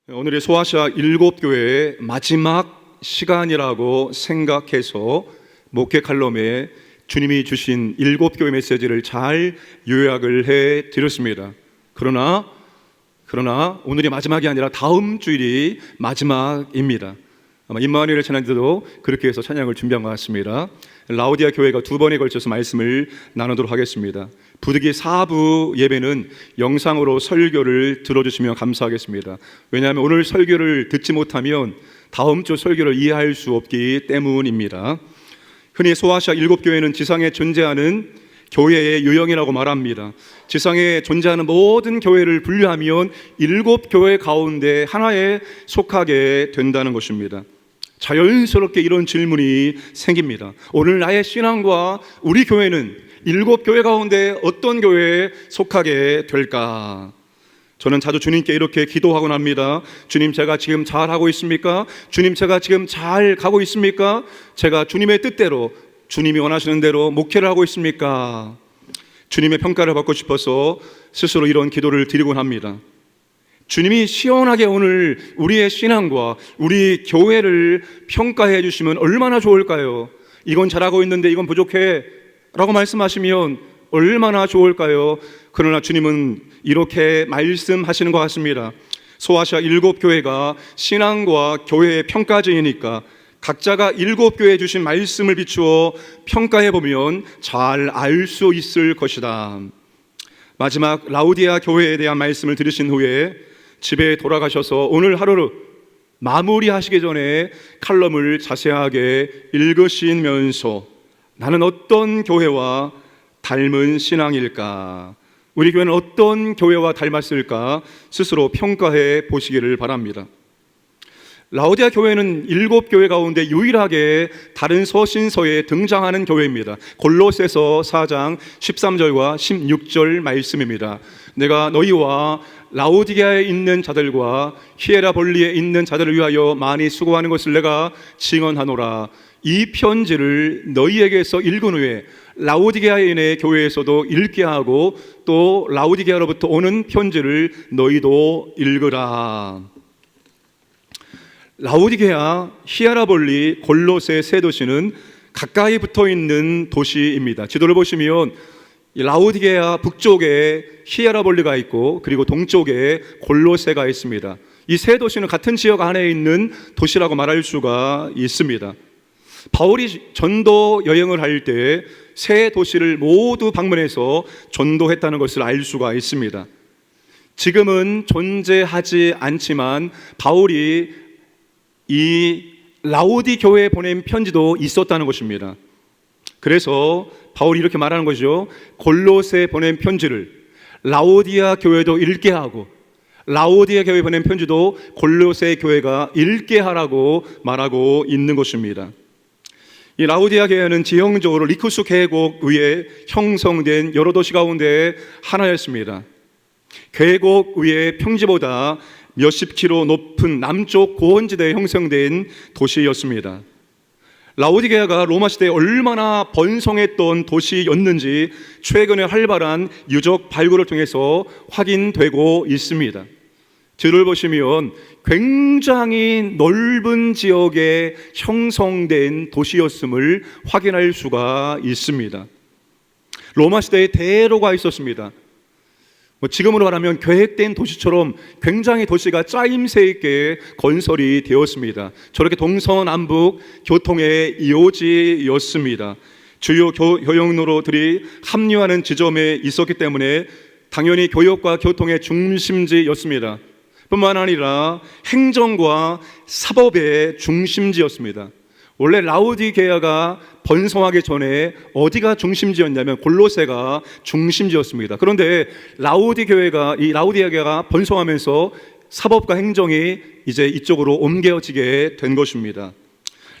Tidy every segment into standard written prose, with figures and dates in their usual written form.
오늘이 소아시아 7교회의 마지막 시간이라고 생각해서 목회 칼럼에 주님이 주신 7교회 메시지를 잘 요약을 해 드렸습니다. 그러나 오늘이 마지막이 아니라 다음 주일이 마지막입니다. 아마 임마누엘 찬양 때도 그렇게 해서 찬양을 준비한 것 같습니다. 라오디아 교회가 두 번에 걸쳐서 말씀을 나누도록 하겠습니다. 부득이 4부 예배는 영상으로 설교를 들어주시면 감사하겠습니다. 왜냐하면 오늘 설교를 듣지 못하면 다음 주 설교를 이해할 수 없기 때문입니다. 흔히 소아시아 7교회는 지상에 존재하는 교회의 유형이라고 말합니다. 지상에 존재하는 모든 교회를 분류하면 7교회 가운데 하나에 속하게 된다는 것입니다. 자연스럽게 이런 질문이 생깁니다. 오늘 나의 신앙과 우리 교회는 7교회 가운데 어떤 교회에 속하게 될까? 저는 자주 주님께 이렇게 기도하곤 합니다. 주님, 제가 지금 잘하고 있습니까? 주님, 제가 지금 잘 가고 있습니까? 제가 주님의 뜻대로, 주님이 원하시는 대로 목회를 하고 있습니까? 주님의 평가를 받고 싶어서 스스로 이런 기도를 드리곤 합니다. 주님이 시원하게 오늘 우리의 신앙과 우리 교회를 평가해 주시면 얼마나 좋을까요? 이건 잘하고 있는데 이건 부족해 라고 말씀하시면 얼마나 좋을까요? 그러나 주님은 이렇게 말씀하시는 것 같습니다. 소아시아 7교회가 신앙과 교회의 평가제이니까 각자가 7교회에 주신 말씀을 비추어 평가해 보면 잘 알 수 있을 것이다. 마지막 라오디아 교회에 대한 말씀을 들으신 후에 집에 돌아가셔서 오늘 하루를 마무리하시기 전에 칼럼을 자세하게 읽으시면서 나는 어떤 교회와 닮은 신앙일까? 우리 교회는 어떤 교회와 닮았을까? 스스로 평가해 보시기를 바랍니다. 라오디아 교회는 7교회 가운데 유일하게 다른 서신서에 등장하는 교회입니다. 골로새서 4장 13절과 16절 말씀입니다. 내가 너희와 라오디게아에 있는 자들과 히에라볼리에 있는 자들을 위하여 많이 수고하는 것을 내가 증언하노라. 이 편지를 너희에게서 읽은 후에 라오디게아에 있는 교회에서도 읽게 하고 또 라오디게아로부터 오는 편지를 너희도 읽으라. 라오디게아, 히에라볼리, 골로새 세 도시는 가까이 붙어 있는 도시입니다. 지도를 보시면 라오디게아 북쪽에 히에라볼리가 있고 그리고 동쪽에 골로새가 있습니다. 이 세 도시는 같은 지역 안에 있는 도시라고 말할 수가 있습니다. 바울이 전도 여행을 할 때 세 도시를 모두 방문해서 전도했다는 것을 알 수가 있습니다. 지금은 존재하지 않지만 바울이 이 라오디 교회에 보낸 편지도 있었다는 것입니다. 그래서 바울이 이렇게 말하는 거죠. 골로새에 보낸 편지를 라오디아 교회도 읽게 하고 라오디아 교회에 보낸 편지도 골로새 교회가 읽게 하라고 말하고 있는 것입니다. 이 라오디아 교회는 지형적으로 리쿠스 계곡 위에 형성된 여러 도시 가운데 하나였습니다. 계곡 위에 평지보다 몇십 킬로 높은 남쪽 고원지대에 형성된 도시였습니다. 라오디게아가 로마 시대에 얼마나 번성했던 도시였는지 최근에 활발한 유적 발굴을 통해서 확인되고 있습니다. 뒤를 보시면 굉장히 넓은 지역에 형성된 도시였음을 확인할 수가 있습니다. 로마 시대에 대로가 있었습니다. 지금으로 말하면 계획된 도시처럼 굉장히 도시가 짜임새 있게 건설이 되었습니다. 저렇게 동서남북 교통의 요지였습니다. 주요 교역로들이 합류하는 지점에 있었기 때문에 당연히 교역과 교통의 중심지였습니다. 뿐만 아니라 행정과 사법의 중심지였습니다. 원래 라오디게아가 번성하기 전에 어디가 중심지였냐면 골로새가 중심지였습니다. 그런데 라오디아 교회가 번성하면서 사법과 행정이 이제 이쪽으로 옮겨지게 된 것입니다.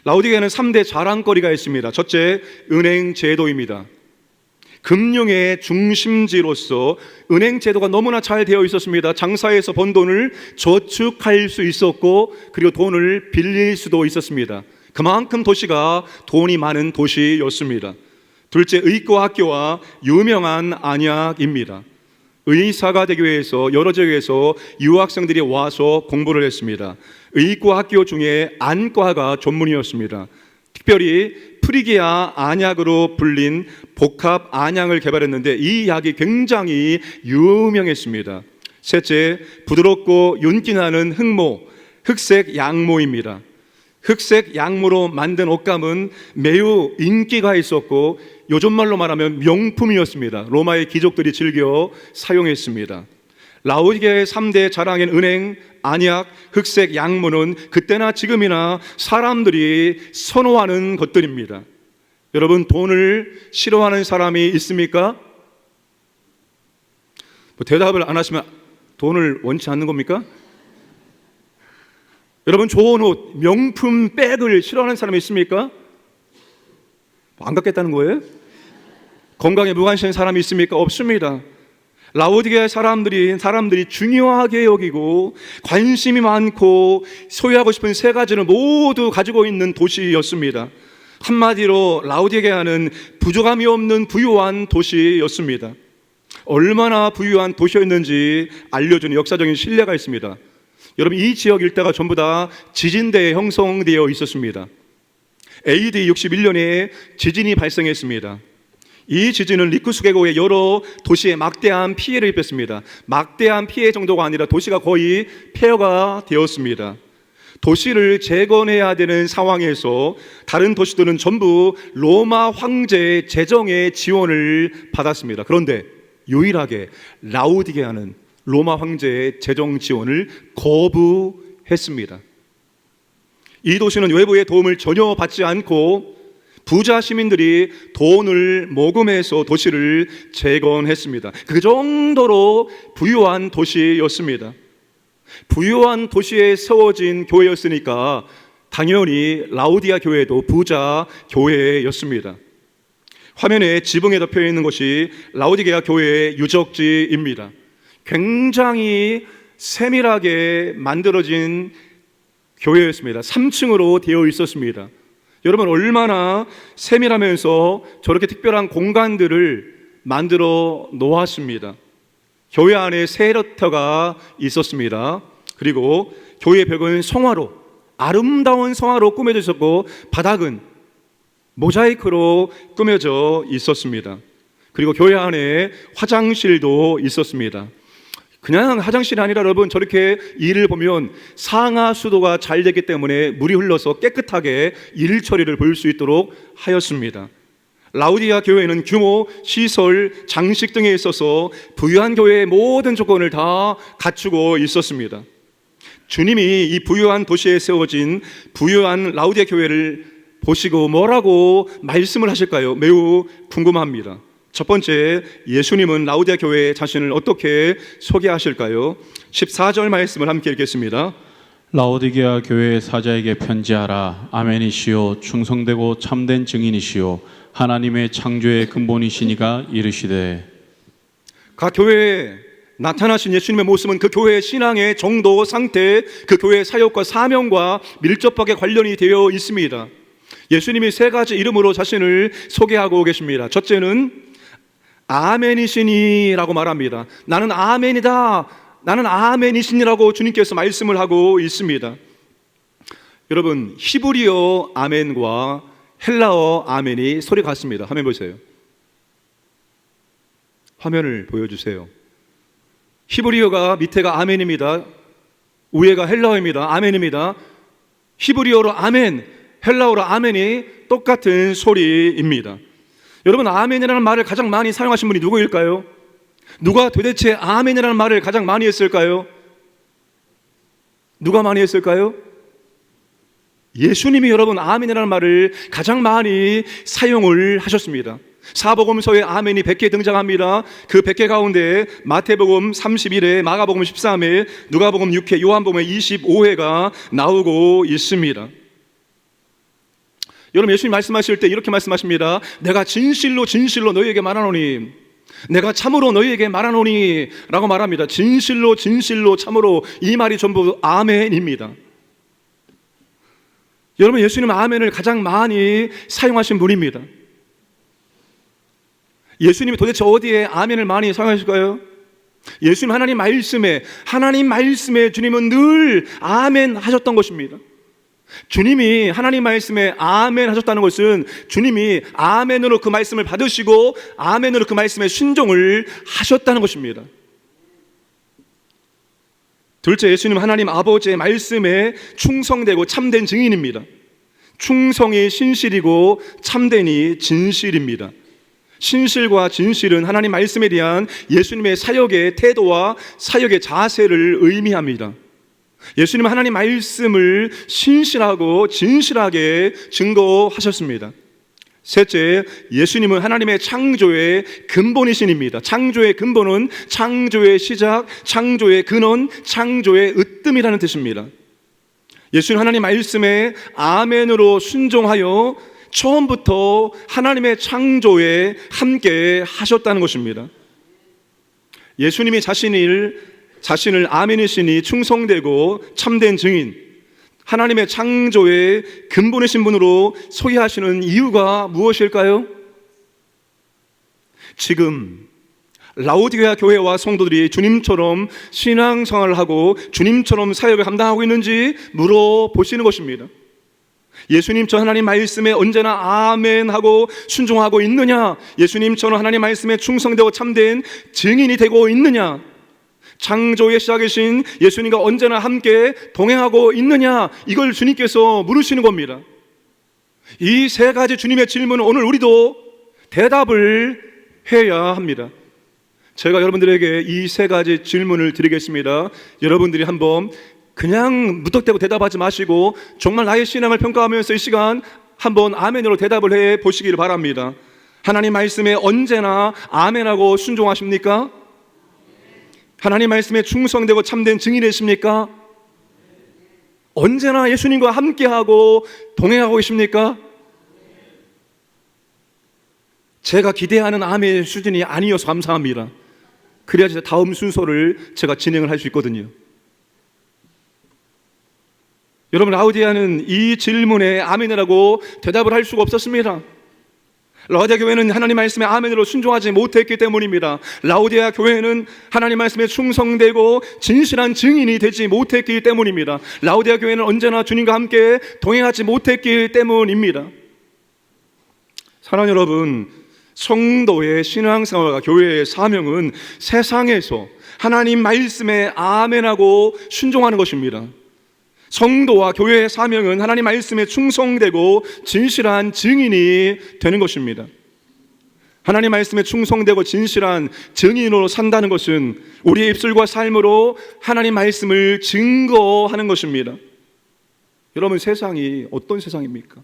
라오디게아는 3대 자랑거리가 있습니다. 첫째, 은행 제도입니다. 금융의 중심지로서 은행 제도가 너무나 잘 되어 있었습니다. 장사해서 번 돈을 저축할 수 있었고 그리고 돈을 빌릴 수도 있었습니다. 그만큼 도시가 돈이 많은 도시였습니다. 둘째, 의과 학교와 유명한 안약입니다. 의사가대교회에서 여러 지역에서 유학생들이 와서 공부를 했습니다. 의과 학교 중에 안과가 전문이었습니다. 특별히 프리기아 안약으로 불린 복합 안약을 개발했는데 이 약이 굉장히 유명했습니다. 셋째, 부드럽고 윤기나는 흑모, 흑색 양모입니다. 흑색 양모로 만든 옷감은 매우 인기가 있었고 요즘 말로 말하면 명품이었습니다. 로마의 귀족들이 즐겨 사용했습니다. 라오디게아의 3대 자랑인 은행, 안약, 흑색 양모는 그때나 지금이나 사람들이 선호하는 것들입니다. 여러분, 돈을 싫어하는 사람이 있습니까? 대답을 안 하시면 돈을 원치 않는 겁니까? 여러분, 좋은 옷, 명품 백을 싫어하는 사람이 있습니까? 안 갖겠다는 거예요? 건강에 무관심한 사람이 있습니까? 없습니다. 라오디게아 사람들이 중요하게 여기고 관심이 많고 소유하고 싶은 세 가지를 모두 가지고 있는 도시였습니다. 한마디로 라오디게아는 부족함이 없는 부유한 도시였습니다. 얼마나 부유한 도시였는지 알려주는 역사적인 신뢰가 있습니다. 여러분, 이 지역 일대가 전부 다 지진대에 형성되어 있었습니다. AD 61년에 지진이 발생했습니다. 이 지진은 리쿠스 계곡의 여러 도시에 막대한 피해를 입혔습니다. 막대한 피해 정도가 아니라 도시가 거의 폐허가 되었습니다. 도시를 재건해야 되는 상황에서 다른 도시들은 전부 로마 황제의 재정의 지원을 받았습니다. 그런데 유일하게 라오디게아는 로마 황제의 재정 지원을 거부했습니다. 이 도시는 외부의 도움을 전혀 받지 않고 부자 시민들이 돈을 모금해서 도시를 재건했습니다. 그 정도로 부유한 도시였습니다. 부유한 도시에 세워진 교회였으니까 당연히 라오디게아 교회도 부자 교회였습니다. 화면에 지붕에 덮여 있는 것이 라오디게아 교회의 유적지입니다. 굉장히 세밀하게 만들어진 교회였습니다. 3층으로 되어 있었습니다. 여러분, 얼마나 세밀하면서 저렇게 특별한 공간들을 만들어 놓았습니다. 교회 안에 세레터가 있었습니다. 그리고 교회 벽은 성화로, 아름다운 성화로 꾸며져 있었고 바닥은 모자이크로 꾸며져 있었습니다. 그리고 교회 안에 화장실도 있었습니다. 그냥 화장실이 아니라 여러분, 저렇게 일을 보면 상하수도가 잘 됐기 때문에 물이 흘러서 깨끗하게 일 처리를 볼 수 있도록 하였습니다. 라오디게아 교회는 규모, 시설, 장식 등에 있어서 부유한 교회의 모든 조건을 다 갖추고 있었습니다. 주님이 이 부유한 도시에 세워진 부유한 라오디게아 교회를 보시고 뭐라고 말씀을 하실까요? 매우 궁금합니다. 첫 번째, 예수님은 라오디게아 교회 자신을 어떻게 소개하실까요? 14절 말씀을 함께 읽겠습니다. 라오디게아 교회 사자에게 편지하라. 아멘이시요 충성되고 참된 증인이시요 하나님의 창조의 근본이시니가 이르시되. 각 교회에 나타나신 예수님의 모습은 그 교회의 신앙의 정도, 상태, 그 교회의 사역과 사명과 밀접하게 관련이 되어 있습니다. 예수님이 세 가지 이름으로 자신을 소개하고 계십니다. 첫째는 아멘이시니라고 말합니다. 나는 아멘이다, 나는 아멘이시니라고 주님께서 말씀을 하고 있습니다. 여러분, 히브리어 아멘과 헬라어 아멘이 소리 같습니다. 화면 보세요. 화면을 보여주세요. 히브리어가 밑에가 아멘입니다. 위에가 헬라어입니다. 아멘입니다. 히브리어로 아멘, 헬라어로 아멘이 똑같은 소리입니다. 여러분, 아멘이라는 말을 가장 많이 사용하신 분이 누구일까요? 누가 도대체 아멘이라는 말을 가장 많이 했을까요? 누가 많이 했을까요? 예수님이 여러분 아멘이라는 말을 가장 많이 사용을 하셨습니다. 사복음서에 아멘이 100개 등장합니다. 그 100개 가운데 마태복음 31회, 마가복음 13회, 누가복음 6회, 요한복음 25회가 나오고 있습니다. 여러분, 예수님 말씀하실 때 이렇게 말씀하십니다. 내가 진실로 진실로 너희에게 말하노니, 내가 참으로 너희에게 말하노니 라고 말합니다. 진실로 진실로 참으로, 이 말이 전부 아멘입니다. 여러분, 예수님은 아멘을 가장 많이 사용하신 분입니다. 예수님이 도대체 어디에 아멘을 많이 사용하실까요? 예수님 하나님 말씀에 주님은 늘 아멘 하셨던 것입니다. 주님이 하나님 말씀에 아멘 하셨다는 것은 주님이 아멘으로 그 말씀을 받으시고 아멘으로 그 말씀에 순종을 하셨다는 것입니다. 둘째, 예수님 하나님 아버지의 말씀에 충성되고 참된 증인입니다. 충성이 신실이고 참된이 진실입니다. 신실과 진실은 하나님 말씀에 대한 예수님의 사역의 태도와 사역의 자세를 의미합니다. 예수님은 하나님 말씀을 신실하고 진실하게 증거하셨습니다. 셋째, 예수님은 하나님의 창조의 근본이신입니다. 창조의 근본은 창조의 시작, 창조의 근원, 창조의 으뜸이라는 뜻입니다. 예수님 하나님 말씀에 아멘으로 순종하여 처음부터 하나님의 창조에 함께 하셨다는 것입니다. 예수님이 자신을 아멘이시니 충성되고 참된 증인, 하나님의 창조의 근본이신 분으로 소개하시는 이유가 무엇일까요? 지금 라오디게아 교회와 성도들이 주님처럼 신앙생활을 하고 주님처럼 사역을 감당하고 있는지 물어보시는 것입니다. 예수님 저 하나님 말씀에 언제나 아멘하고 순종하고 있느냐? 예수님처럼 하나님 말씀에 충성되고 참된 증인이 되고 있느냐? 창조의 시작이신 예수님과 언제나 함께 동행하고 있느냐? 이걸 주님께서 물으시는 겁니다. 이 세 가지 주님의 질문은 오늘 우리도 대답을 해야 합니다. 제가 여러분들에게 이 세 가지 질문을 드리겠습니다. 여러분들이 한번 그냥 무턱대고 대답하지 마시고 정말 나의 신앙을 평가하면서 이 시간 한번 아멘으로 대답을 해 보시기를 바랍니다. 하나님 말씀에 언제나 아멘하고 순종하십니까? 하나님 말씀에 충성되고 참된 증인이십니까? 언제나 예수님과 함께하고 동행하고 계십니까? 제가 기대하는 아멘의 수준이 아니어서 감사합니다. 그래야지 다음 순서를 제가 진행을 할 수 있거든요. 여러분, 라오디게아는 이 질문에 아멘이라고 대답을 할 수가 없었습니다. 라오디게아 교회는 하나님 말씀에 아멘으로 순종하지 못했기 때문입니다. 라오디게아 교회는 하나님 말씀에 충성되고 진실한 증인이 되지 못했기 때문입니다. 라오디게아 교회는 언제나 주님과 함께 동행하지 못했기 때문입니다. 사랑하는 여러분, 성도의 신앙생활과 교회의 사명은 세상에서 하나님 말씀에 아멘하고 순종하는 것입니다. 성도와 교회의 사명은 하나님 말씀에 충성되고 진실한 증인이 되는 것입니다. 하나님 말씀에 충성되고 진실한 증인으로 산다는 것은 우리의 입술과 삶으로 하나님 말씀을 증거하는 것입니다. 여러분, 세상이 어떤 세상입니까?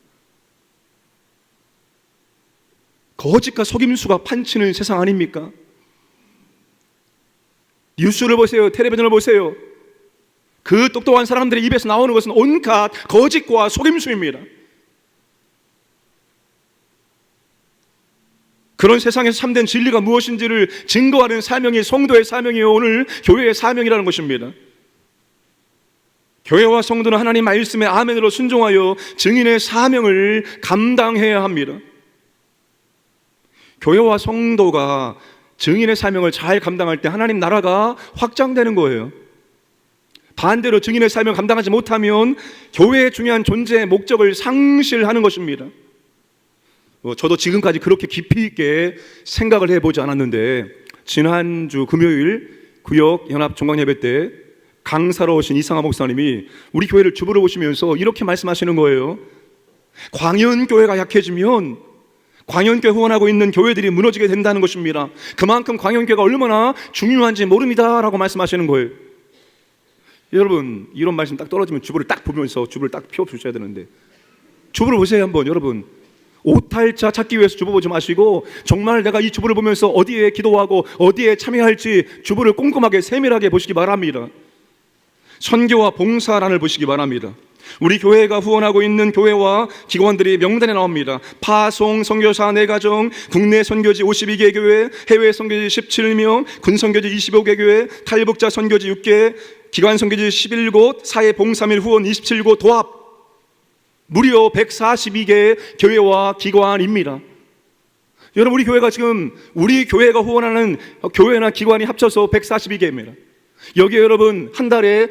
거짓과 속임수가 판치는 세상 아닙니까? 뉴스를 보세요. 텔레비전을 보세요. 그 똑똑한 사람들의 입에서 나오는 것은 온갖 거짓과 속임수입니다. 그런 세상에서 참된 진리가 무엇인지를 증거하는 사명이 성도의 사명이요, 오늘 교회의 사명이라는 것입니다. 교회와 성도는 하나님 말씀에 아멘으로 순종하여 증인의 사명을 감당해야 합니다. 교회와 성도가 증인의 사명을 잘 감당할 때 하나님 나라가 확장되는 거예요. 반대로 증인의 사명을 감당하지 못하면 교회의 중요한 존재의 목적을 상실하는 것입니다. 저도 지금까지 그렇게 깊이 있게 생각을 해보지 않았는데, 지난주 금요일 구역 연합 종강예배 때 강사로 오신 이상하 목사님이 우리 교회를 주보러 보시면서 이렇게 말씀하시는 거예요. 광연교회가 약해지면 광연교회 후원하고 있는 교회들이 무너지게 된다는 것입니다. 그만큼 광연교회가 얼마나 중요한지 모릅니다 라고 말씀하시는 거예요. 여러분, 이런 말씀 딱 떨어지면 주보를 딱 보면서 주보를 딱 펴주셔야 되는데, 주보를 보세요. 한번 여러분, 오탈자 찾기 위해서 주보 보지 마시고 정말 내가 이 주보를 보면서 어디에 기도하고 어디에 참여할지 주보를 꼼꼼하게 세밀하게 보시기 바랍니다. 선교와 봉사란을 보시기 바랍니다. 우리 교회가 후원하고 있는 교회와 기관들이 명단에 나옵니다. 파송 선교사 4가정, 국내 선교지 52개 교회, 해외 선교지 17명, 군 선교지 25개 교회, 탈북자 선교지 6개, 기관 선교지 11곳, 사회 봉사밀 후원 27곳 도합 무려 142개 교회와 기관입니다. 여러분, 우리 교회가 후원하는 교회나 기관이 합쳐서 142개입니다. 여기에 여러분 한 달에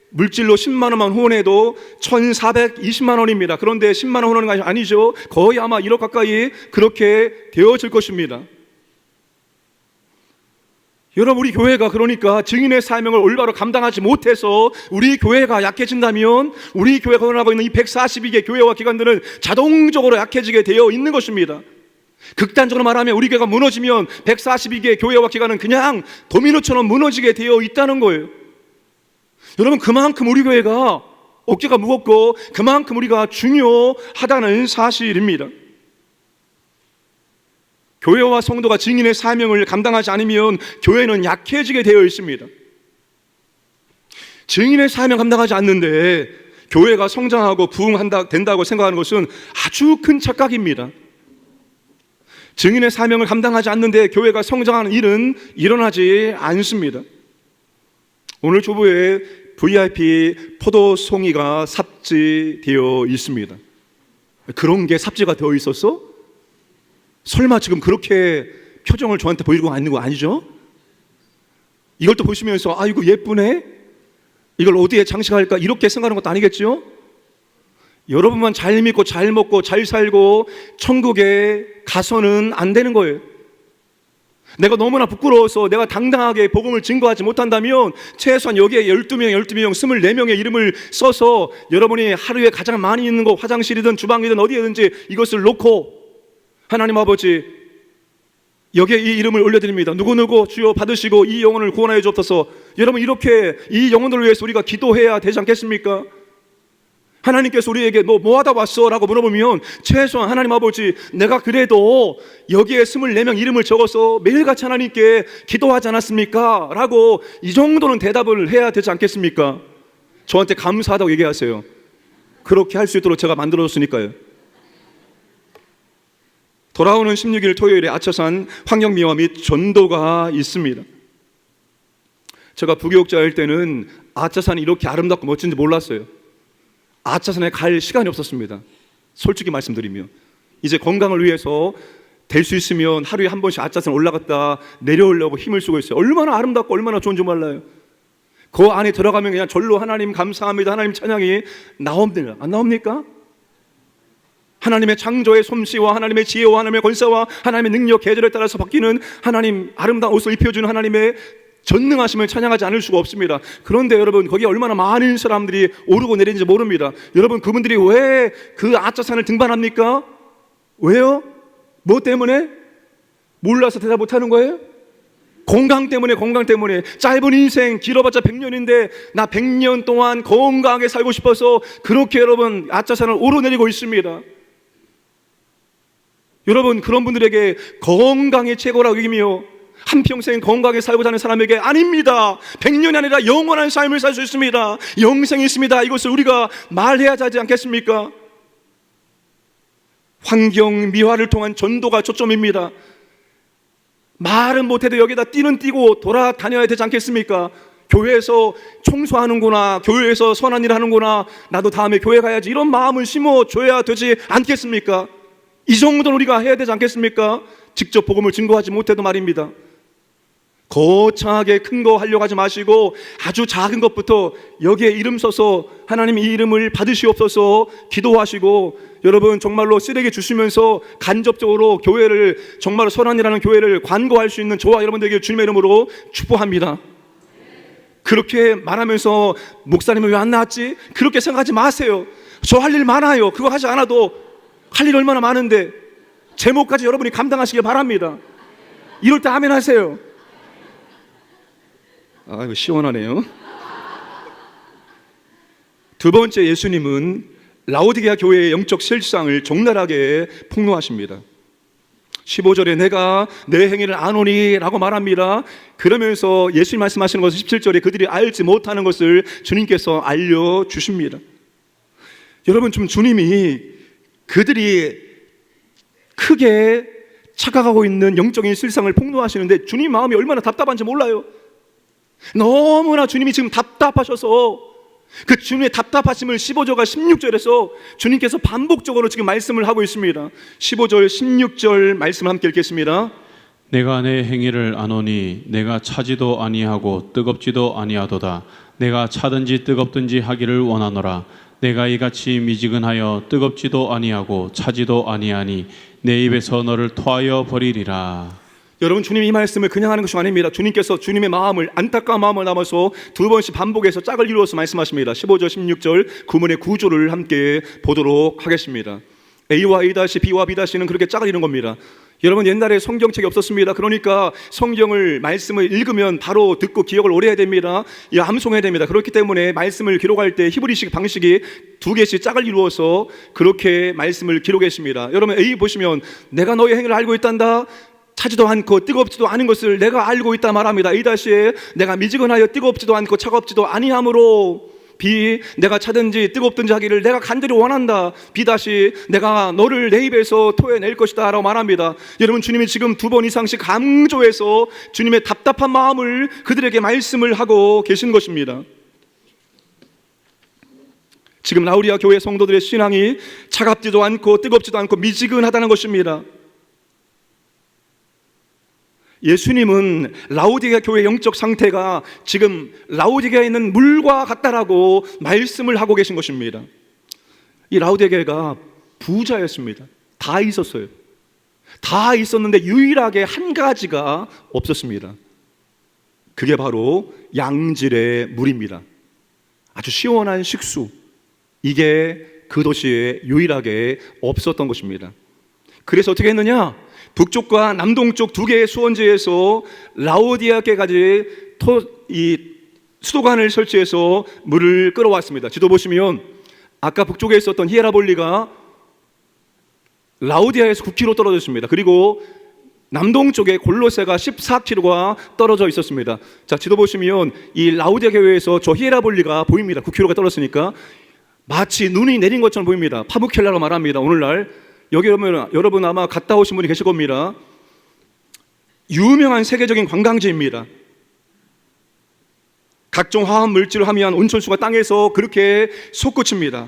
물질로 10만 원만 후원해도 1,420만 원입니다. 그런데 10만 원 후원하는 것이 아니죠. 거의 아마 1억 가까이 그렇게 되어질 것입니다. 여러분, 우리 교회가 그러니까 증인의 사명을 올바로 감당하지 못해서 우리 교회가 약해진다면 우리 교회가 운영하고 있는 이 142개 교회와 기관들은 자동적으로 약해지게 되어 있는 것입니다. 극단적으로 말하면 우리 교회가 무너지면 142개 교회와 기관은 그냥 도미노처럼 무너지게 되어 있다는 거예요. 여러분, 그만큼 우리 교회가 어깨가 무겁고 그만큼 우리가 중요하다는 사실입니다. 교회와 성도가 증인의 사명을 감당하지 않으면 교회는 약해지게 되어 있습니다. 증인의 사명 감당하지 않는데 교회가 성장하고 된다고 생각하는 것은 아주 큰 착각입니다. 증인의 사명을 감당하지 않는데 교회가 성장하는 일은 일어나지 않습니다. 오늘 주보에 VIP 포도송이가 삽지되어 있습니다. 그런 게 삽지가 되어 있었어? 설마 지금 그렇게 표정을 저한테 보이고 있는 거 아니죠? 이걸 또 보시면서 이거 예쁘네? 이걸 어디에 장식할까? 이렇게 생각하는 것도 아니겠죠? 여러분만 잘 믿고 잘 먹고 잘 살고 천국에 가서는 안 되는 거예요. 내가 너무나 부끄러워서 내가 당당하게 복음을 증거하지 못한다면 최소한 여기에 12명, 24명의 이름을 써서 여러분이 하루에 가장 많이 있는 곳, 화장실이든 주방이든 어디에든지 이것을 놓고 하나님 아버지, 여기에 이 이름을 올려드립니다. 누구누구 주여 받으시고 이 영혼을 구원하여 주옵소서. 여러분, 이렇게 이 영혼들을 위해서 우리가 기도해야 되지 않겠습니까? 하나님께서 우리에게 너 뭐하다 왔어? 라고 물어보면 최소한 하나님 아버지, 내가 그래도 여기에 24명 이름을 적어서 매일같이 하나님께 기도하지 않았습니까? 라고 이 정도는 대답을 해야 되지 않겠습니까? 저한테 감사하다고 얘기하세요. 그렇게 할 수 있도록 제가 만들어줬으니까요. 돌아오는 16일 토요일에 아차산 환경미화 및 전도가 있습니다. 제가 부교육자일 때는 아차산이 이렇게 아름답고 멋진지 몰랐어요. 아차산에 갈 시간이 없었습니다. 솔직히 말씀드리면 이제 건강을 위해서 될 수 있으면 하루에 한 번씩 아차산 올라갔다 내려오려고 힘을 쓰고 있어요. 얼마나 아름답고 얼마나 좋은지 몰라요. 그 안에 들어가면 그냥 절로 하나님 감사합니다, 하나님 찬양이 나옵니다. 안 나옵니까? 하나님의 창조의 솜씨와 하나님의 지혜와 하나님의 권세와 하나님의 능력, 계절에 따라서 바뀌는 하나님, 아름다운 옷을 입혀주는 하나님의 전능하심을 찬양하지 않을 수가 없습니다. 그런데 여러분, 거기에 얼마나 많은 사람들이 오르고 내리는지 모릅니다. 여러분, 그분들이 왜 그 아차산을 등반합니까? 왜요? 뭐 때문에? 몰라서 대답 못하는 거예요? 건강 때문에. 짧은 인생 길어봤자 100년인데 나 100년 동안 건강하게 살고 싶어서 그렇게 여러분 아차산을 오르내리고 있습니다. 여러분, 그런 분들에게 건강이 최고라고 여기며 한평생 건강하게 살고자 하는 사람에게 아닙니다. 100년이 아니라 영원한 삶을 살 수 있습니다. 영생이 있습니다. 이것을 우리가 말해야 하지 않겠습니까? 환경 미화를 통한 전도가 초점입니다. 말은 못해도 여기다 띠는 띠고 돌아다녀야 되지 않겠습니까? 교회에서 청소하는구나, 교회에서 선한 일 하는구나, 나도 다음에 교회 가야지, 이런 마음을 심어줘야 되지 않겠습니까? 이 정도는 우리가 해야 되지 않겠습니까? 직접 복음을 증거하지 못해도 말입니다. 거창하게 큰 거 하려고 하지 마시고 아주 작은 것부터 여기에 이름 써서 하나님 이 이름을 받으시옵소서 기도하시고, 여러분 정말로 쓰레기 주시면서 간접적으로 교회를, 정말로 선한이라는 교회를 관고할 수 있는 저와 여러분들에게 주님의 이름으로 축복합니다. 그렇게 말하면서 목사님은 왜 안 나왔지? 그렇게 생각하지 마세요. 저 할 일 많아요. 그거 하지 않아도 할 일 얼마나 많은데 제목까지 여러분이 감당하시길 바랍니다. 이럴 때 아멘 하세요. 이거 시원하네요. 두 번째, 예수님은 라오디게아 교회의 영적 실상을 적나라하게 폭로하십니다. 15절에 내가 내 행위를 아노니 라고 말합니다. 그러면서 예수님 말씀하시는 것은 17절에 그들이 알지 못하는 것을 주님께서 알려주십니다. 여러분, 좀 주님이 그들이 크게 착각하고 있는 영적인 실상을 폭로하시는데 주님 마음이 얼마나 답답한지 몰라요. 너무나 주님이 지금 답답하셔서 그 주님의 답답하심을 15절과 16절에서 주님께서 반복적으로 지금 말씀을 하고 있습니다. 15절, 16절 말씀 함께 읽겠습니다. 내가 내 행위를 아노니 내가 차지도 아니하고 뜨겁지도 아니하도다. 내가 차든지 뜨겁든지 하기를 원하노라. 내가 이같이 미지근하여 뜨겁지도 아니하고 차지도 아니하니 내 입에서 너를 토하여 버리리라. 여러분, 주님이 이 말씀을 그냥 하는 것이 아닙니다. 주님께서 주님의 마음을, 안타까운 마음을 담아서 두 번씩 반복해서 짝을 이루어서 말씀하십니다. 15절, 16절 구문의 구조를 함께 보도록 하겠습니다. A와 A-, B와 B-는 그렇게 짝을 이룬 겁니다. 여러분, 옛날에 성경책이 없었습니다. 그러니까 성경을, 말씀을 읽으면 바로 듣고 기억을 오래 해야 됩니다. 암송해야 됩니다. 그렇기 때문에 말씀을 기록할 때 히브리식 방식이 두 개씩 짝을 이루어서 그렇게 말씀을 기록했습니다. 여러분, A 보시면 내가 너의 행위를 알고 있단다. 차지도 않고 뜨겁지도 않은 것을 내가 알고 있다 말합니다. A-에 내가 미지근하여 뜨겁지도 않고 차갑지도 아니하므로. B, 내가 차든지 뜨겁든지 하기를 내가 간절히 원한다. B-, 내가 너를 내 입에서 토해낼 것이다 라고 말합니다. 여러분, 주님이 지금 두 번 이상씩 강조해서 주님의 답답한 마음을 그들에게 말씀을 하고 계신 것입니다. 지금 라우디아 교회 성도들의 신앙이 차갑지도 않고 뜨겁지도 않고 미지근하다는 것입니다. 예수님은 라우디게아 교회의 영적 상태가 지금 라우디게아에 있는 물과 같다라고 말씀을 하고 계신 것입니다. 이 라우디게아가 부자였습니다. 다 있었어요. 다 있었는데 유일하게 한 가지가 없었습니다. 그게 바로 양질의 물입니다. 아주 시원한 식수, 이게 그 도시에 유일하게 없었던 것입니다. 그래서 어떻게 했느냐? 북쪽과 남동쪽 두 개의 수원지에서 라우디게아까지 수도관을 설치해서 물을 끌어왔습니다. 지도 보시면 아까 북쪽에 있었던 히에라볼리가 라우디아에서 9km 떨어져 있습니다. 그리고 남동쪽에 골로새가 14km가 떨어져 있었습니다. 자, 지도 보시면 이 라우디아 교회에서 저 히에라볼리가 보입니다. 9km가 떨어졌으니까 마치 눈이 내린 것처럼 보입니다. 파무켈라로 말합니다. 오늘날 여기 오면 여러분 아마 갔다 오신 분이 계실 겁니다. 유명한 세계적인 관광지입니다. 각종 화학 물질을 함유한 온천수가 땅에서 그렇게 솟구칩니다.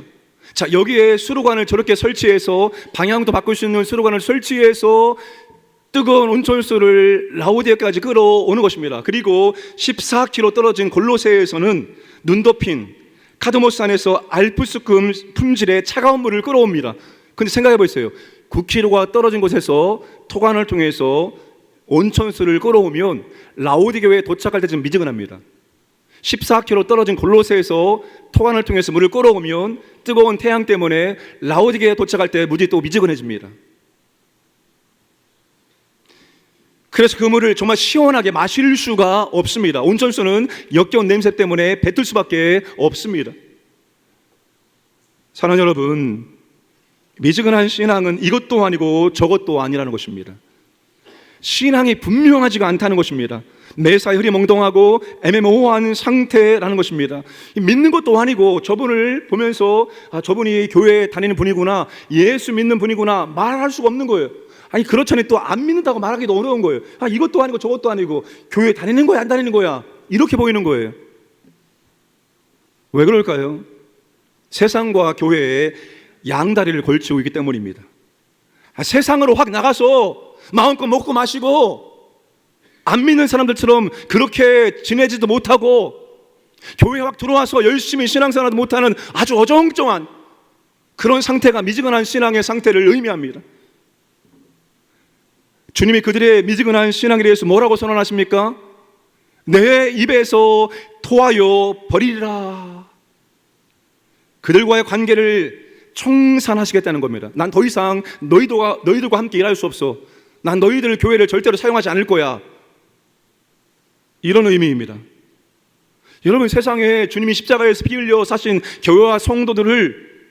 자, 여기에 수로관을 저렇게 설치해서 방향도 바꿀 수 있는 수로관을 설치해서 뜨거운 온천수를 라우디게아까지 끌어오는 것입니다. 그리고 14km 떨어진 골로새에서는 눈 덮인 카드모산에서 알프스급 품질의 차가운 물을 끌어옵니다. 근데 생각해 보세요. 9km가 떨어진 곳에서 토관을 통해서 온천수를 끌어오면 라우디게아에 도착할 때 좀 미지근합니다. 14km 떨어진 골로새에서 토관을 통해서 물을 끌어오면 뜨거운 태양 때문에 라우디게아에 도착할 때 물이 또 미지근해집니다. 그래서 그 물을 정말 시원하게 마실 수가 없습니다. 온천수는 역겨운 냄새 때문에 뱉을 수밖에 없습니다. 사랑하는 여러분, 미지근한 신앙은 이것도 아니고 저것도 아니라는 것입니다. 신앙이 분명하지가 않다는 것입니다. 매사에 흐리멍덩하고 애매모호한 상태라는 것입니다. 믿는 것도 아니고 저분을 보면서 저분이 교회에 다니는 분이구나, 예수 믿는 분이구나 말할 수가 없는 거예요. 아니 그렇잖아요. 또 안 믿는다고 말하기도 어려운 거예요. 이것도 아니고 저것도 아니고 교회 다니는 거야 안 다니는 거야 이렇게 보이는 거예요. 왜 그럴까요? 세상과 교회에 양다리를 걸치고 있기 때문입니다. 세상으로 확 나가서 마음껏 먹고 마시고 안 믿는 사람들처럼 그렇게 지내지도 못하고 교회에 확 들어와서 열심히 신앙생활도 못하는 아주 어정쩡한 그런 상태가 미지근한 신앙의 상태를 의미합니다. 주님이 그들의 미지근한 신앙에 대해서 뭐라고 선언하십니까? 내 입에서 토하여 버리리라. 그들과의 관계를 청산하시겠다는 겁니다. 난 더 이상 너희들과 함께 일할 수 없어. 난 너희들 교회를 절대로 사용하지 않을 거야. 이런 의미입니다. 여러분, 세상에 주님이 십자가에서 피 흘려 사신 교회와 성도들을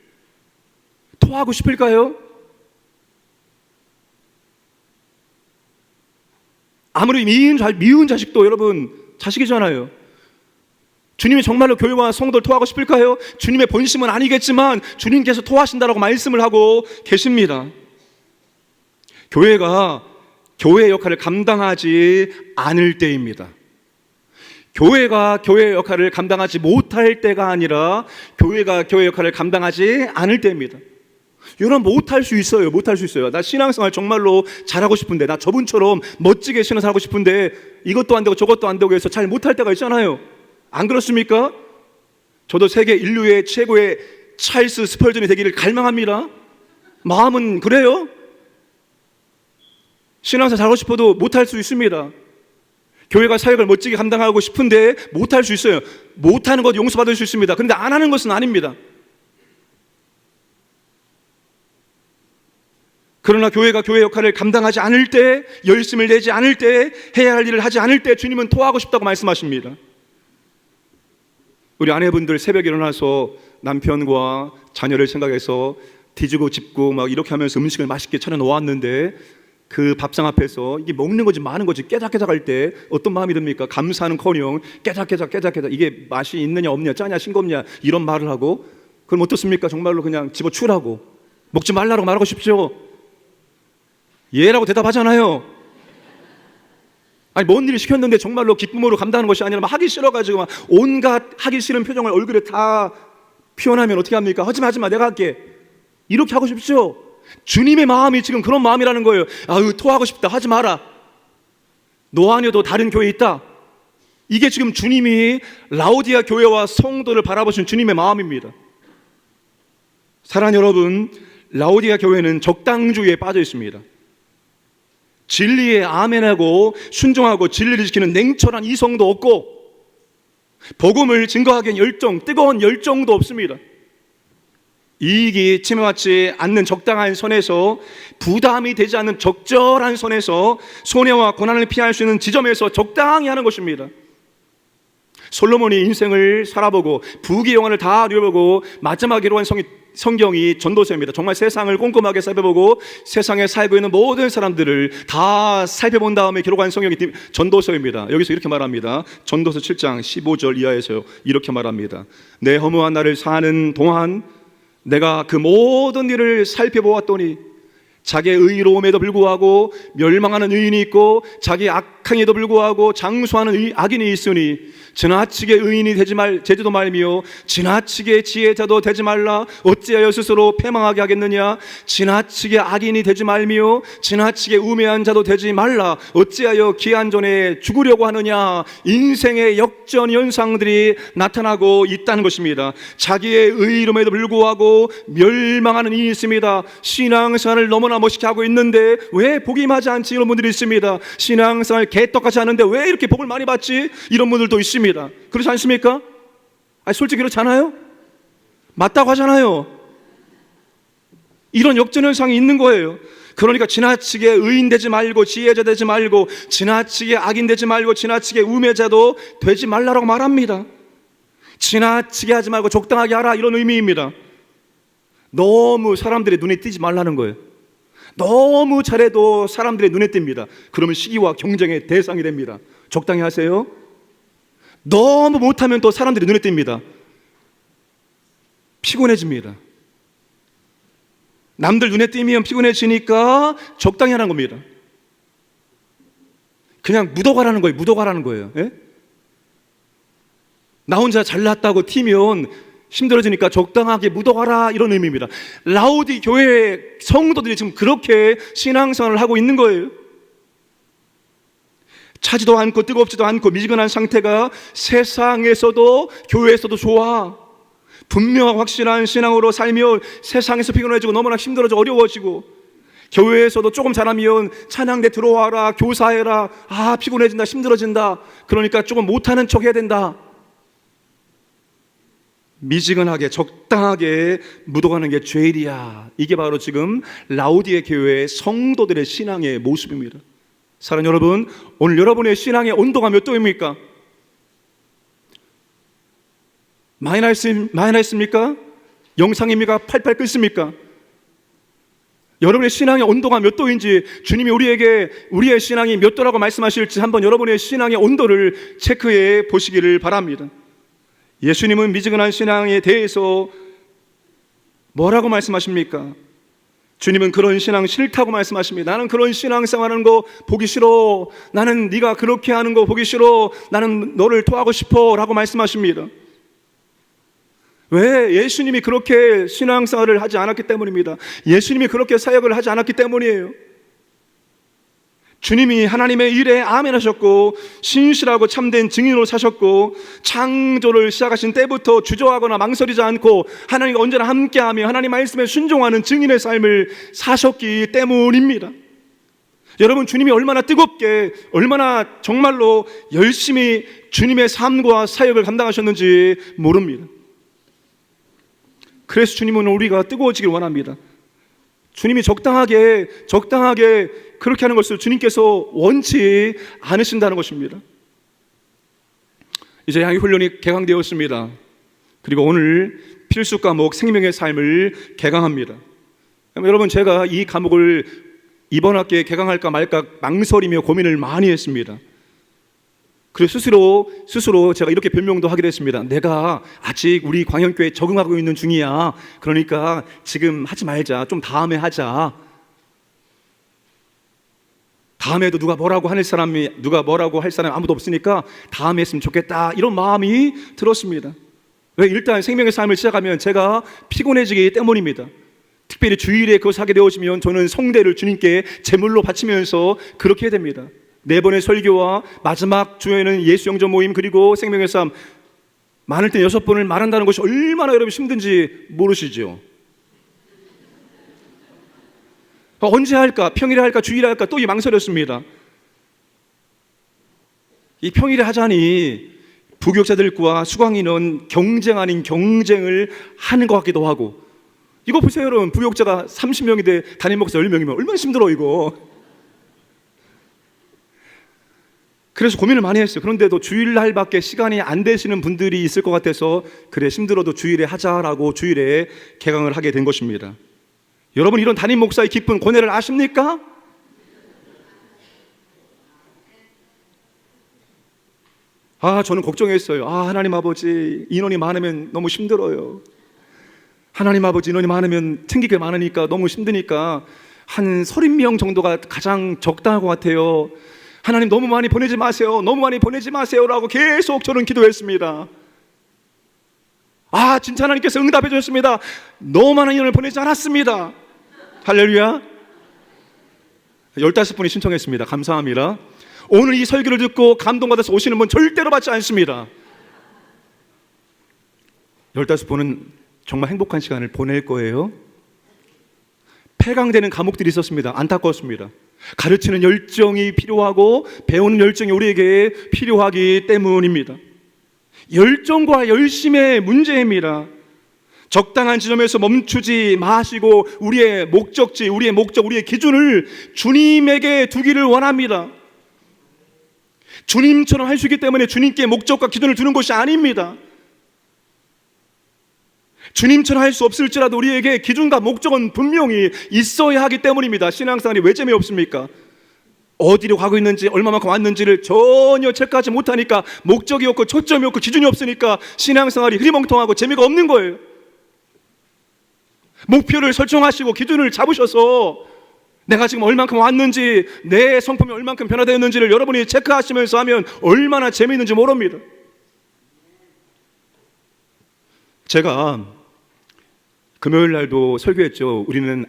토하고 싶을까요? 아무리 미운 자식도 여러분 자식이잖아요. 주님이 정말로 교회와 성도를 토하고 싶을까요? 주님의 본심은 아니겠지만 주님께서 토하신다라고 말씀을 하고 계십니다. 교회가 교회의 역할을 감당하지 않을 때입니다. 교회가 교회의 역할을 감당하지 못할 때가 아니라 교회가 교회의 역할을 감당하지 않을 때입니다. 여러분, 못할 수 있어요. 못할 수 있어요. 나 신앙생활 정말로 잘하고 싶은데, 나 저분처럼 멋지게 신앙생활 하고 싶은데 이것도 안 되고 저것도 안 되고 해서 잘 못할 때가 있잖아요. 안 그렇습니까? 저도 세계 인류의 최고의 찰스 스펄전이 되기를 갈망합니다. 마음은 그래요. 신앙생활 잘하고 싶어도 못할 수 있습니다. 교회가 사역을 멋지게 감당하고 싶은데 못할 수 있어요. 못하는 것 용서받을 수 있습니다. 그런데 안 하는 것은 아닙니다. 그러나 교회가 교회 역할을 감당하지 않을 때, 열심을 내지 않을 때, 해야 할 일을 하지 않을 때 주님은 토하고 싶다고 말씀하십니다. 우리 아내분들 새벽에 일어나서 남편과 자녀를 생각해서 뒤지고 짚고 막 이렇게 하면서 음식을 맛있게 차려 놓았는데 그 밥상 앞에서 이게 먹는 거지 마는 거지 깨작깨작할 때 어떤 마음이 듭니까? 감사는커녕 깨작깨작 이게 맛이 있느냐 없느냐 짜냐 싱겁냐 이런 말을 하고, 그럼 어떻습니까? 정말로 그냥 집어치우라고, 먹지 말라고 말하고 싶죠. 예라고 대답하잖아요. 아니, 뭔 일을 시켰는데 정말로 기쁨으로 감당하는 것이 아니라 막 하기 싫어가지고 막 온갖 하기 싫은 표정을 얼굴에 다 표현하면 어떻게 합니까? 하지마 내가 할게, 이렇게 하고 싶죠. 주님의 마음이 지금 그런 마음이라는 거예요. 아유, 토하고 싶다, 하지 마라. 너 아니어도 다른 교회 있다. 이게 지금 주님이 라오디아 교회와 성도를 바라보신 주님의 마음입니다. 사랑하는 여러분, 라오디아 교회는 적당주의에 빠져 있습니다. 진리에 아멘하고 순종하고 진리를 지키는 냉철한 이성도 없고, 복음을 증거하기엔 뜨거운 열정도 없습니다. 이익이 침해받지 않는 적당한 선에서, 부담이 되지 않는 적절한 선에서, 손해와 고난을 피할 수 있는 지점에서 적당히 하는 것입니다. 솔로몬이 인생을 살아보고 부귀영화를 다 누려보고 마지막에 기록한 성경이 전도서입니다. 정말 세상을 꼼꼼하게 살펴보고 세상에 살고 있는 모든 사람들을 다 살펴본 다음에 기록한 성경이 전도서입니다. 여기서 이렇게 말합니다. 전도서 7장 15절 이하에서 이렇게 말합니다. 내 허무한 날을 사는 동안 내가 그 모든 일을 살펴보았더니 자기의 의로움에도 불구하고 멸망하는 의인이 있고 자기의 악행에도 불구하고 장수하는 악인이 있으니 지나치게 의인이 되지도 말며 지나치게 지혜자도 되지 말라. 어찌하여 스스로 패망하게 하겠느냐. 지나치게 악인이 되지 말며 지나치게 우매한 자도 되지 말라. 어찌하여 기한 전에 죽으려고 하느냐. 인생의 역전 현상들이 나타나고 있다는 것입니다. 자기의 의로움에도 불구하고 멸망하는 이인이 있습니다. 신앙생활을 너무나 멋있게 하고 있는데 왜 복이 임하지 않지? 이런 분들이 있습니다. 신앙생활 개떡같이 하는데 왜 이렇게 복을 많이 받지? 이런 분들도 있습니다. 그렇지 않습니까? 아니, 솔직히 그렇지 않아요? 맞다고 하잖아요. 이런 역전현상이 있는 거예요. 그러니까 지나치게 의인 되지 말고 지혜자 되지 말고 지나치게 악인 되지 말고 지나치게 우매자도 되지 말라라고 말합니다. 지나치게 하지 말고 적당하게 하라, 이런 의미입니다. 너무 사람들의 눈에 띄지 말라는 거예요. 너무 잘해도 사람들의 눈에 띕니다. 그러면 시기와 경쟁의 대상이 됩니다. 적당히 하세요. 너무 못하면 또 사람들이 눈에 띕니다. 피곤해집니다. 남들 눈에 띄면 피곤해지니까 적당히 하는 겁니다. 그냥 묻어가라는 거예요. 묻어가라는 거예요. 예? 나 혼자 잘났다고 튀면 힘들어지니까 적당하게 묻어가라, 이런 의미입니다. 라오디 교회 성도들이 지금 그렇게 신앙생활을 하고 있는 거예요. 차지도 않고 뜨겁지도 않고 미지근한 상태가 세상에서도 교회에서도 좋아. 분명하고 확실한 신앙으로 살며 세상에서 피곤해지고 너무나 힘들어지고 어려워지고, 교회에서도 조금 잘하면 찬양대 들어와라, 교사해라, 아 피곤해진다, 힘들어진다, 그러니까 조금 못하는 척 해야 된다. 미지근하게 적당하게 묻어가는 게 죄일이야. 이게 바로 지금 라오디에 교회의 성도들의 신앙의 모습입니다. 사랑하는 여러분, 오늘 여러분의 신앙의 온도가 몇 도입니까? 많이 나 있습니까? 영상입니까? 팔팔 끓습니까? 여러분의 신앙의 온도가 몇 도인지, 주님이 우리에게 우리의 신앙이 몇 도라고 말씀하실지 한번 여러분의 신앙의 온도를 체크해 보시기를 바랍니다. 예수님은 미지근한 신앙에 대해서 뭐라고 말씀하십니까? 주님은 그런 신앙 싫다고 말씀하십니다. 나는 그런 신앙생활하는 거 보기 싫어. 나는 네가 그렇게 하는 거 보기 싫어. 나는 너를 토하고 싶어 라고 말씀하십니다. 왜? 예수님이 그렇게 신앙생활을 하지 않았기 때문입니다. 예수님이 그렇게 사역을 하지 않았기 때문이에요. 주님이 하나님의 일에 아멘 하셨고 신실하고 참된 증인으로 사셨고 창조를 시작하신 때부터 주저하거나 망설이지 않고 하나님과 언제나 함께하며 하나님 말씀에 순종하는 증인의 삶을 사셨기 때문입니다. 여러분, 주님이 얼마나 뜨겁게, 얼마나 정말로 열심히 주님의 삶과 사역을 감당하셨는지 모릅니다. 그래서 주님은 우리가 뜨거워지길 원합니다. 주님이 적당하게 그렇게 하는 것을 주님께서 원치 않으신다는 것입니다. 이제 양육 훈련이 개강되었습니다. 그리고 오늘 필수 과목 생명의 삶을 개강합니다. 여러분, 제가 이 과목을 이번 학기에 개강할까 말까 망설이며 고민을 많이 했습니다. 그래서 스스로 제가 이렇게 변명도 하게 됐습니다. 내가 아직 우리 광현교회에 적응하고 있는 중이야. 그러니까 지금 하지 말자. 좀 다음에 하자. 다음에도 누가 뭐라고 할 사람이 아무도 없으니까 다음에 했으면 좋겠다. 이런 마음이 들었습니다. 왜? 일단 생명의 삶을 시작하면 제가 피곤해지기 때문입니다. 특별히 주일에 그것을 하게 되어지면 저는 성대를 주님께 제물로 바치면서 그렇게 해야 됩니다. 4번의 설교와 마지막 주에는 예수 영접 모임 그리고 생명의 삶 많을 때 6번을 말한다는 것이 얼마나 여러분 힘든지 모르시죠? 언제 할까? 평일에 할까? 주일에 할까? 또 이 망설였습니다. 이 평일에 하자니 부교육자들과 수강인은 경쟁 아닌 경쟁을 하는 것 같기도 하고, 이거 보세요 여러분, 부교육자가 30명인데 담임 목사 10명이면 얼마나 힘들어 이거. 그래서 고민을 많이 했어요. 그런데도 주일날밖에 시간이 안 되시는 분들이 있을 것 같아서 그래 힘들어도 주일에 하자라고 주일에 개강을 하게 된 것입니다. 여러분, 이런 담임 목사의 깊은 고뇌를 아십니까? 저는 걱정했어요. 하나님 아버지, 인원이 많으면 너무 힘들어요. 하나님 아버지, 인원이 많으면 챙길 게 많으니까 너무 힘드니까 한 30명 정도가 가장 적당한 것 같아요. 하나님 너무 많이 보내지 마세요. 너무 많이 보내지 마세요 라고 계속 저는 기도했습니다. 진짜 하나님께서 응답해 주셨습니다. 너무 많은 인원을 보내지 않았습니다. 할렐루야. 15분이 신청했습니다. 감사합니다. 오늘 이 설교를 듣고 감동받아서 오시는 분 절대로 받지 않습니다. 15분은 정말 행복한 시간을 보낼 거예요. 폐강되는 과목들이 있었습니다. 안타까웠습니다. 가르치는 열정이 필요하고 배우는 열정이 우리에게 필요하기 때문입니다. 열정과 열심의 문제입니다. 적당한 지점에서 멈추지 마시고 우리의 목적지, 우리의 기준을 주님에게 두기를 원합니다. 주님처럼 할 수 있기 때문에 주님께 목적과 기준을 두는 것이 아닙니다. 주님처럼 할 수 없을지라도 우리에게 기준과 목적은 분명히 있어야 하기 때문입니다. 신앙생활이 왜 재미없습니까? 어디로 가고 있는지, 얼마만큼 왔는지를 전혀 체크하지 못하니까, 목적이 없고 초점이 없고 기준이 없으니까 신앙생활이 흐리멍텅하고 재미가 없는 거예요. 목표를 설정하시고 기준을 잡으셔서 내가 지금 얼만큼 왔는지, 내 성품이 얼만큼 변화되었는지를 여러분이 체크하시면서 하면 얼마나 재미있는지 모릅니다. 제가 금요일 날도 설교했죠. 우리는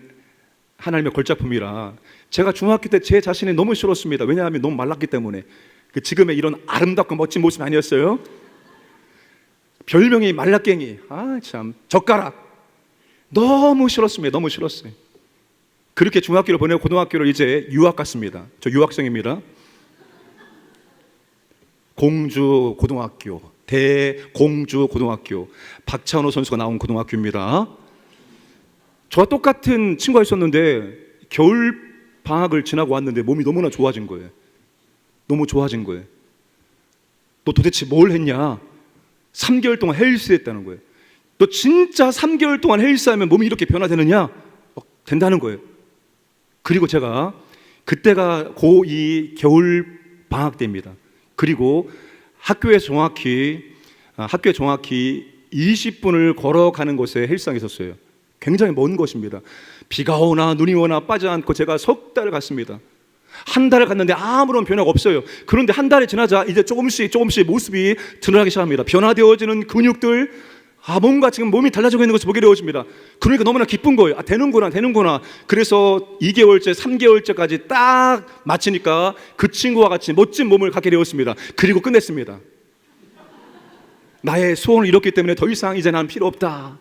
하나님의 걸작품이라. 제가 중학교 때 제 자신이 너무 싫었습니다. 왜냐하면 너무 말랐기 때문에. 지금의 이런 아름답고 멋진 모습이 아니었어요. 별명이 말라깽이, 참 젓가락. 너무 싫었습니다. 너무 싫었어요. 그렇게 중학교를 보내고 고등학교를 이제 유학 갔습니다. 저 유학생입니다. 공주 고등학교, 대공주 고등학교, 박찬호 선수가 나온 고등학교입니다. 저와 똑같은 친구가 있었는데 겨울 방학을 지나고 왔는데 몸이 너무나 좋아진 거예요. 너무 좋아진 거예요. 너 도대체 뭘 했냐? 3개월 동안 헬스 했다는 거예요. 너 진짜 3개월 동안 헬스하면 몸이 이렇게 변화되느냐? 된다는 거예요. 그리고 제가 그때가 고2 겨울 방학 때입니다. 그리고 학교에 정확히 20분을 걸어가는 곳에 헬스장이 있었어요. 굉장히 먼 곳입니다. 비가 오나 눈이 오나 빠지지 않고 제가 석 달을 갔습니다. 한 달을 갔는데 아무런 변화가 없어요. 그런데 한 달이 지나자 이제 조금씩 모습이 드러나기 시작합니다. 변화되어지는 근육들, 뭔가 지금 몸이 달라지고 있는 것을 보게 되어집니다. 그러니까 너무나 기쁜 거예요. 되는구나. 그래서 2개월째, 3개월째까지 딱 마치니까 그 친구와 같이 멋진 몸을 갖게 되었습니다. 그리고 끝냈습니다. 나의 소원을 이뤘기 때문에 더 이상 이제 난 필요 없다.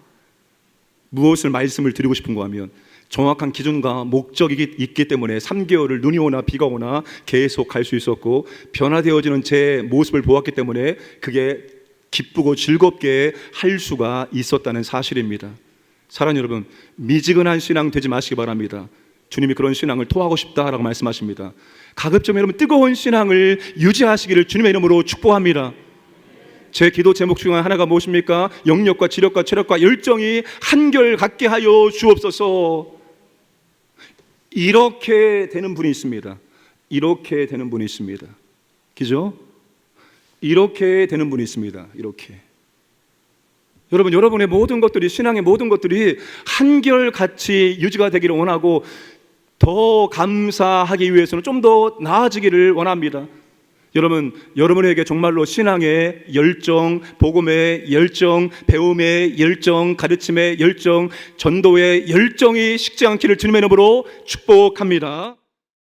무엇을 말씀을 드리고 싶은가 하면 정확한 기준과 목적이 있기 때문에 3개월을 눈이 오나 비가 오나 계속 갈 수 있었고, 변화되어지는 제 모습을 보았기 때문에 그게 기쁘고 즐겁게 할 수가 있었다는 사실입니다. 사랑하는 여러분, 미지근한 신앙 되지 마시기 바랍니다. 주님이 그런 신앙을 토하고 싶다라고 말씀하십니다. 가급적 여러분 뜨거운 신앙을 유지하시기를 주님의 이름으로 축복합니다. 제 기도 제목 중에 하나가 무엇입니까? 영력과 지력과 체력과 열정이 한결같게 하여 주옵소서. 이렇게 되는 분이 있습니다. 이렇게 되는 분이 있습니다. 그죠? 이렇게 되는 분이 있습니다. 이렇게. 여러분의 모든 것들이, 신앙의 모든 것들이 한결같이 유지가 되기를 원하고, 더 감사하기 위해서는 좀 더 나아지기를 원합니다. 여러분에게 정말로 신앙의 열정, 복음의 열정, 배움의 열정, 가르침의 열정, 전도의 열정이 식지 않기를 주님의 이름으로 축복합니다.